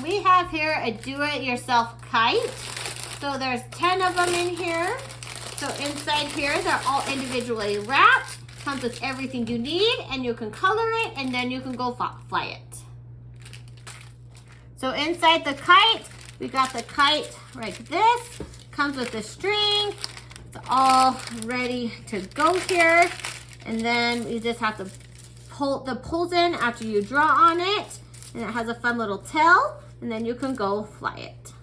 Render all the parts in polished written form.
We have here a do-it-yourself kite. So there's 10 of them in here. So inside here, they're all individually wrapped. Comes with everything you need, and you can color it, and then you can go fly it. So inside the kite, we got the kite like this. Comes with the string. It's all ready to go here. And then you just have to pull the pulls in after you draw on it. And it has a fun little tail, and then you can go fly it.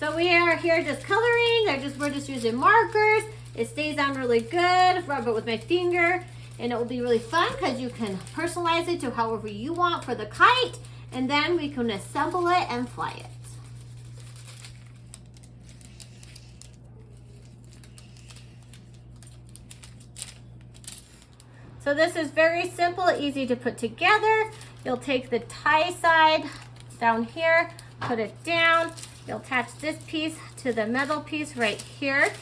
So we are here just coloring. We're just using markers. It stays on really good. Rub it with my finger, and it will be really fun because you can personalize it to however you want for the kite, and then we can assemble it and fly it. So this is very simple, easy to put together. You'll take the tie side down here, put it down. You'll attach this piece to the metal piece right here,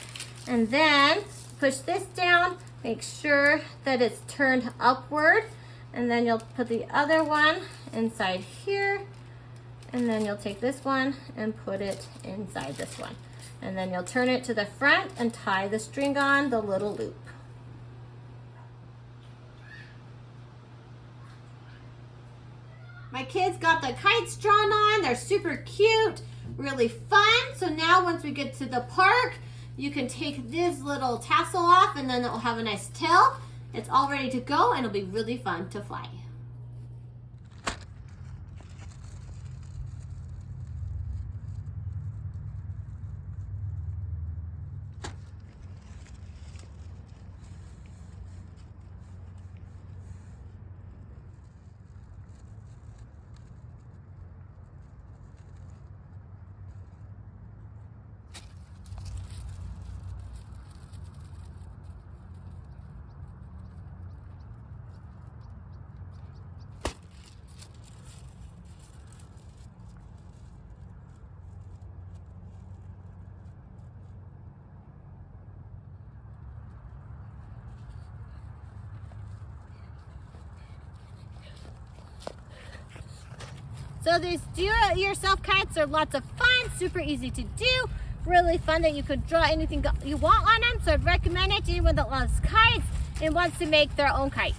and then push this down. Make sure that it's turned upward, and then you'll put the other one inside here, and then you'll take this one and put it inside this one. And then you'll turn it to the front and tie the string on the little loop. My kids got the kites drawn on. They're super cute, really fun. So now once we get to the park, you can take this little tassel off, and then it will have a nice tail. It's all ready to go, and it'll be really fun to fly. So these do-it-yourself kites are lots of fun, super easy to do, really fun that you could draw anything you want on them. So I'd recommend it to anyone that loves kites and wants to make their own kite.